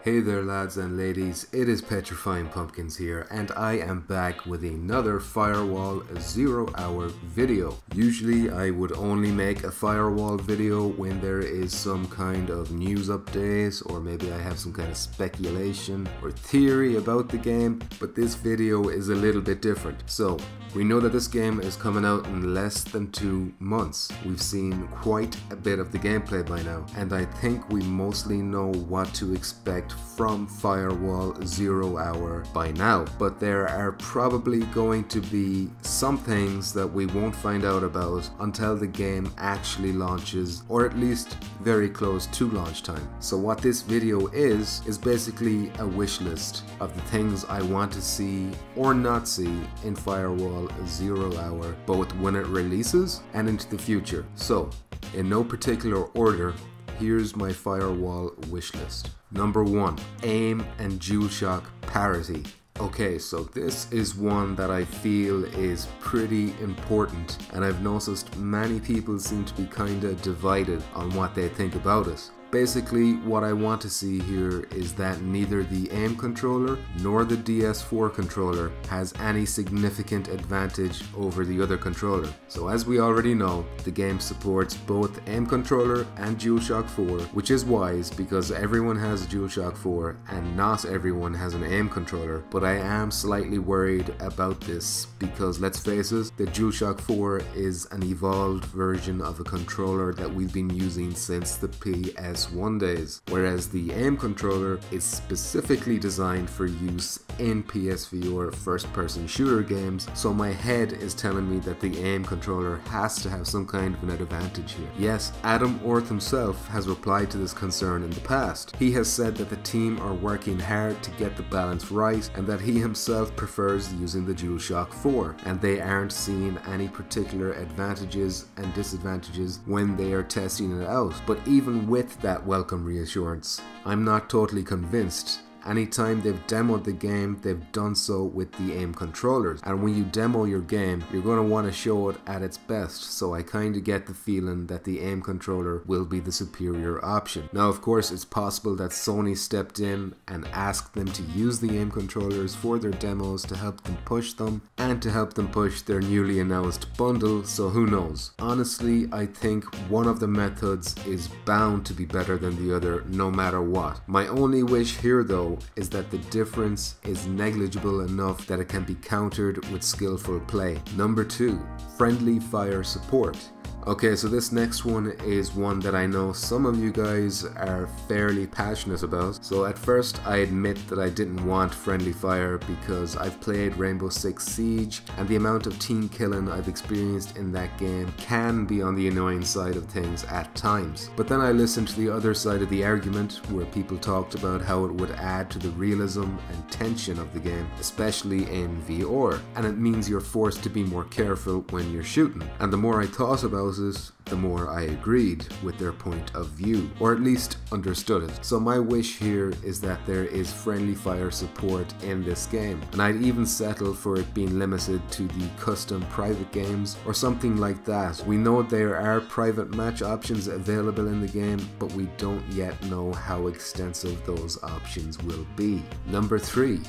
Hey there lads and ladies, it is Petrifying Pumpkins here and I am back with another Firewall Zero Hour video. Usually I would only make a Firewall video when there is some kind of news update or maybe I have some kind of speculation or theory about the game, but this video is a little bit different. So we know that this game is coming out in less than 2 months. We've seen quite a bit of the gameplay by now, and I think we mostly know what to expect from Firewall Zero Hour by now. But there are probably going to be some things that we won't find out about until the game actually launches, or at least very close to launch time. So what this video is basically a wish list of the things I want to see or not see in Firewall Zero Hour, both when it releases and into the future. So, in no particular order, here's my Firewall wish list. Number 1, AIM and DualShock parity. Okay, so this is one that I feel is pretty important, and I've noticed many people seem to be kinda divided on what they think about it. Basically, what I want to see here is that neither the AIM controller nor the DS4 controller has any significant advantage over the other controller. So as we already know, the game supports both AIM controller and DualShock 4, which is wise because everyone has a DualShock 4 and not everyone has an AIM controller. But I am slightly worried about this because let's face it, the DualShock 4 is an evolved version of a controller that we've been using since the PS1 days, whereas the AIM controller is specifically designed for use in PSVR first-person shooter games, so my head is telling me that the AIM controller has to have some kind of an advantage here. Yes, Adam Orth himself has replied to this concern in the past. He has said that the team are working hard to get the balance right and that he himself prefers using the DualShock 4, and they aren't seeing any particular advantages and disadvantages when they are testing it out. But even with that welcome reassurance, I'm not totally convinced. Anytime they've demoed the game, they've done so with the AIM controllers, and when you demo your game, you're going to want to show it at its best, so I kind of get the feeling that the AIM controller will be the superior option. Now of course it's possible that Sony stepped in and asked them to use the AIM controllers for their demos to help them push them, and to help them push their newly announced bundle, so who knows. Honestly, I think one of the methods is bound to be better than the other no matter what. My only wish here though is that the difference is negligible enough that it can be countered with skillful play. Number 2, friendly fire support. Okay, so this next one is one that I know some of you guys are fairly passionate about. So at first I admit that I didn't want friendly fire because I've played Rainbow Six Siege and the amount of team killing I've experienced in that game can be on the annoying side of things at times. But then I listened to the other side of the argument where people talked about how it would add to the realism and tension of the game, especially in VR, and it means you're forced to be more careful when you're shooting. And the more I thought about it, the more I agreed with their point of view, or at least understood it. So my wish here is that there is friendly fire support in this game, and I'd even settle for it being limited to the custom private games or something like that. We know there are private match options available in the game, but we don't yet know how extensive those options will be. Number 3,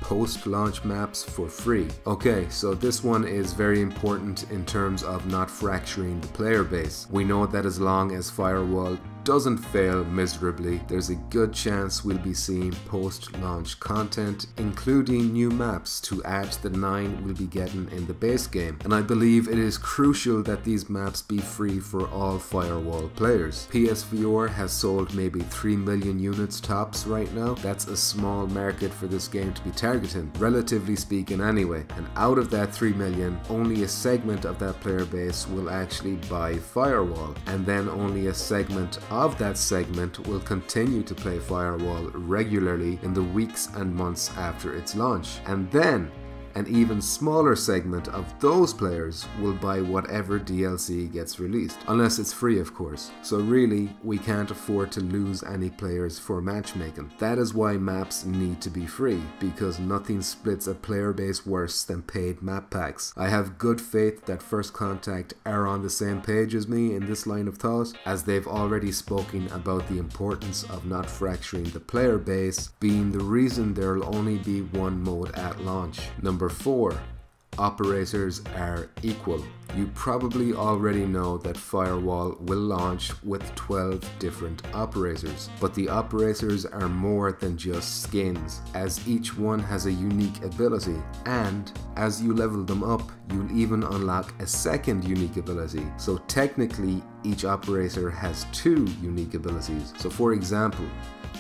post-launch maps for free. Okay, so this one is very important in terms of not fracturing the player base. We know that as long as Firewall doesn't fail miserably, there's a good chance we'll be seeing post-launch content, including new maps to add to the 9 we'll be getting in the base game. And I believe it is crucial that these maps be free for all Firewall players. PSVR has sold maybe 3 million units tops right now. That's a small market for this game to be targeting, relatively speaking anyway. And out of that 3 million, only a segment of that player base will actually buy Firewall, and then only a segment of that segment will continue to play Firewall regularly in the weeks and months after its launch. And then An even smaller segment of those players will buy whatever DLC gets released, unless it's free of course. So really, we can't afford to lose any players for matchmaking. That is why maps need to be free, because nothing splits a player base worse than paid map packs. I have good faith that First Contact are on the same page as me in this line of thought, as they've already spoken about the importance of not fracturing the player base being the reason there'll only be one mode at launch. Number 4. Operators are equal. You probably already know that Firewall will launch with 12 different operators, but the operators are more than just skins, as each one has a unique ability, and as you level them up, you'll even unlock a second unique ability. So technically, each operator has 2 unique abilities. So for example,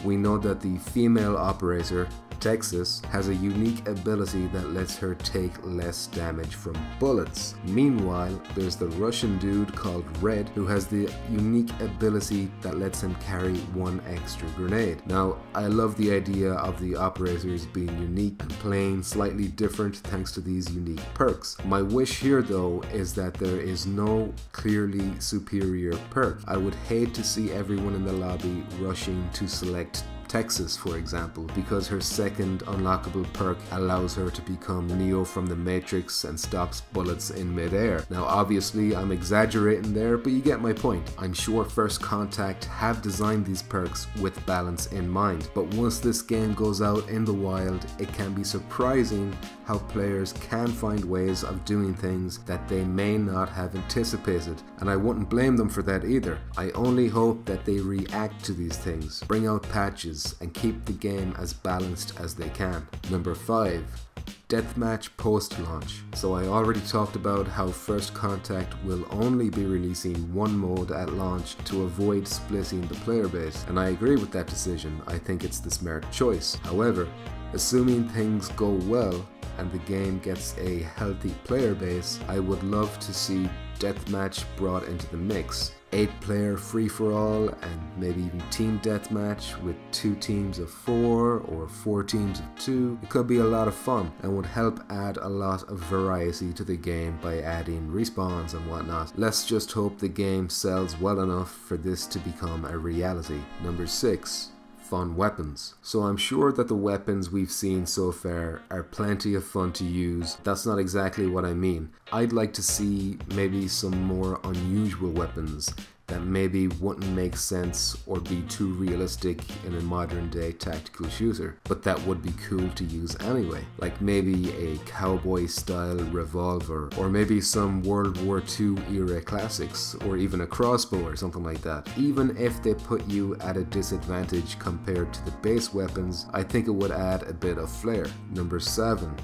we know that the female operator, Texas, has a unique ability that lets her take less damage from bullets. Meanwhile, there's the Russian dude called Red, who has the unique ability that lets him carry 1 extra grenade. Now, I love the idea of the operators being unique and playing slightly different thanks to these unique perks. My wish here though is that there is no clearly superior perk. I would hate to see everyone in the lobby rushing to select Texas, for example, because her second unlockable perk allows her to become Neo from the Matrix and stops bullets in midair. Now obviously I'm exaggerating there, but you get my point. I'm sure First Contact have designed these perks with balance in mind, but once this game goes out in the wild, it can be surprising how players can find ways of doing things that they may not have anticipated, and I wouldn't blame them for that either. I only hope that they react to these things, bring out patches, and keep the game as balanced as they can. Number 5. Deathmatch post-launch. So I already talked about how First Contact will only be releasing 1 mode at launch to avoid splitting the player base, and I agree with that decision. I think it's the smart choice. However, assuming things go well and the game gets a healthy player base, I would love to see Deathmatch brought into the mix. 8-player free-for-all and maybe even team deathmatch with 2 teams of 4 or 4 teams of 2. It could be a lot of fun and would help add a lot of variety to the game by adding respawns and whatnot. Let's just hope the game sells well enough for this to become a reality. Number 6. Fun weapons. So I'm sure that the weapons we've seen so far are plenty of fun to use. That's not exactly what I mean. I'd like to see maybe some more unusual weapons that maybe wouldn't make sense or be too realistic in a modern day tactical shooter, but that would be cool to use anyway. Like maybe a cowboy style revolver, or maybe some World War II era classics, or even a crossbow or something like that. Even if they put you at a disadvantage compared to the base weapons, I think it would add a bit of flair. Number 7.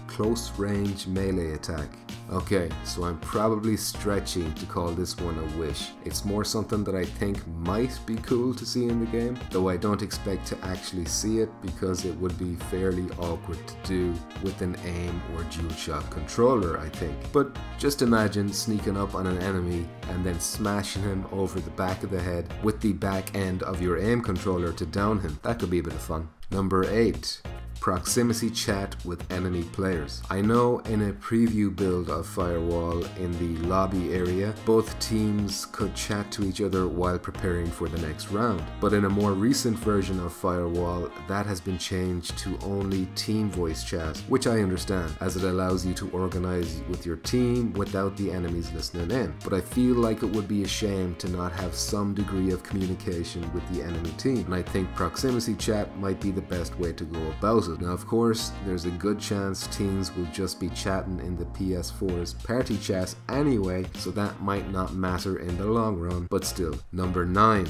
Close range melee attack. Okay, so I'm probably stretching to call this one a wish. It's more something that I think might be cool to see in the game, though I don't expect to actually see it because it would be fairly awkward to do with an aim or DualShock controller, I think. But just imagine sneaking up on an enemy and then smashing him over the back of the head with the back end of your aim controller to down him. That could be a bit of fun. Number 8. Proximity chat with enemy players. I know in a preview build of Firewall in the lobby area, both teams could chat to each other while preparing for the next round, but in a more recent version of Firewall, that has been changed to only team voice chat, which I understand, as it allows you to organize with your team without the enemies listening in. But I feel like it would be a shame to not have some degree of communication with the enemy team, and I think proximity chat might be the best way to go about it. Now of course, there's a good chance teams will just be chatting in the PS4's party chat anyway, so that might not matter in the long run, but still. Number 9.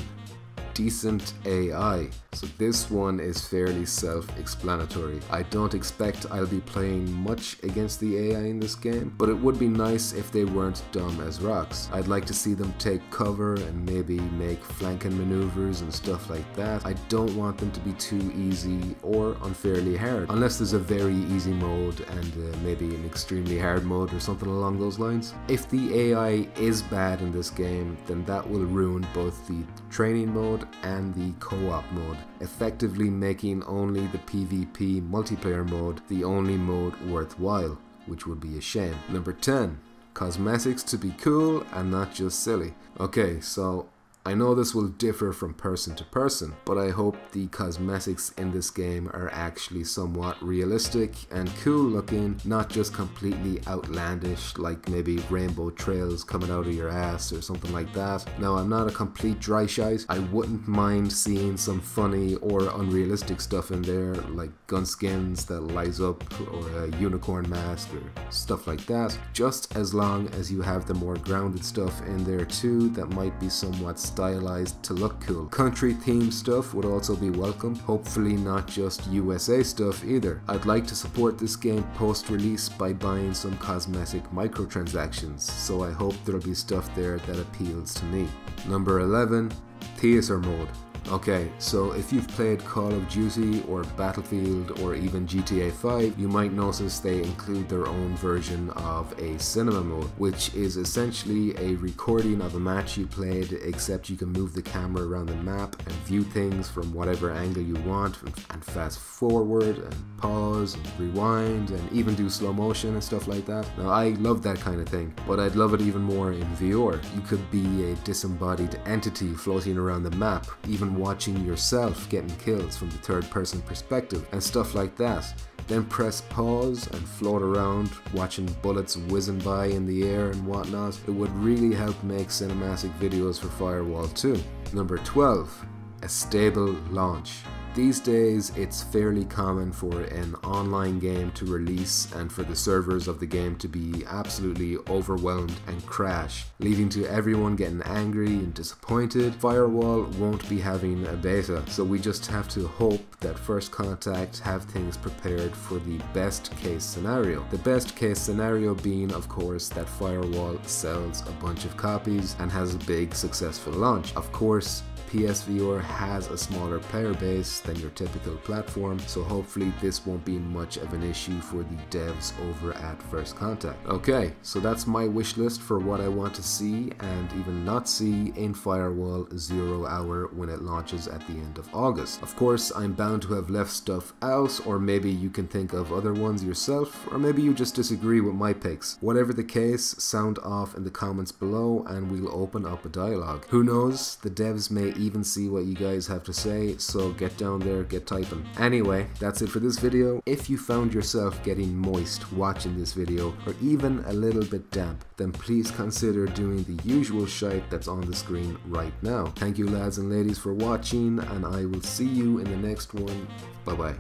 Decent AI. So this one is fairly self-explanatory. I don't expect I'll be playing much against the AI in this game, but it would be nice if they weren't dumb as rocks. I'd like to see them take cover and maybe make flanking maneuvers and stuff like that. I don't want them to be too easy or unfairly hard, unless there's a very easy mode and maybe an extremely hard mode or something along those lines. If the AI is bad in this game, then that will ruin both the training mode and the co-op mode. effectively making only the PvP multiplayer mode the only mode worthwhile, which would be a shame. Number 10. Cosmetics to be cool and not just silly. Okay, so I know this will differ from person to person, but I hope the cosmetics in this game are actually somewhat realistic and cool looking, not just completely outlandish like maybe rainbow trails coming out of your ass or something like that. Now, I'm not a complete dry shite. I wouldn't mind seeing some funny or unrealistic stuff in there, like gun skins that lights up or a unicorn mask or stuff like that, just as long as you have the more grounded stuff in there too that might be somewhat stylized to look cool. Country themed stuff would also be welcome, hopefully not just USA stuff either. I'd like to support this game post release by buying some cosmetic microtransactions, so I hope there'll be stuff there that appeals to me. Number 11. Theater mode. Okay, so if you've played Call of Duty or Battlefield or even GTA 5, you might notice they include their own version of a cinema mode, which is essentially a recording of a match you played, except you can move the camera around the map and view things from whatever angle you want, and fast forward and pause and rewind and even do slow motion and stuff like that. Now, I love that kind of thing, but I'd love it even more in VR. You could be a disembodied entity floating around the map, even watching yourself getting kills from the third person perspective and stuff like that. Then press pause and float around watching bullets whizzing by in the air and whatnot. It would really help make cinematic videos for Firewall 2. Number 12. A stable launch. These days, it's fairly common for an online game to release and for the servers of the game to be absolutely overwhelmed and crash, leading to everyone getting angry and disappointed. Firewall won't be having a beta, so we just have to hope that First Contact have things prepared for the best case scenario. The best case scenario being, of course, that Firewall sells a bunch of copies and has a big successful launch. Of course, PSVR has a smaller player base than your typical platform, so hopefully this won't be much of an issue for the devs over at First Contact. Okay, so that's my wish list for what I want to see and even not see in Firewall Zero Hour when it launches at the end of August. Of course, I'm bound to have left stuff out, or maybe you can think of other ones yourself, or maybe you just disagree with my picks. Whatever the case, sound off in the comments below and we'll open up a dialogue. Who knows, the devs may even see what you guys have to say, so get down there, get typing. Anyway, that's it for this video. If you found yourself getting moist watching this video, or even a little bit damp, then please consider doing the usual shite that's on the screen right now. Thank you lads and ladies for watching, and I will see you in the next one. Bye bye.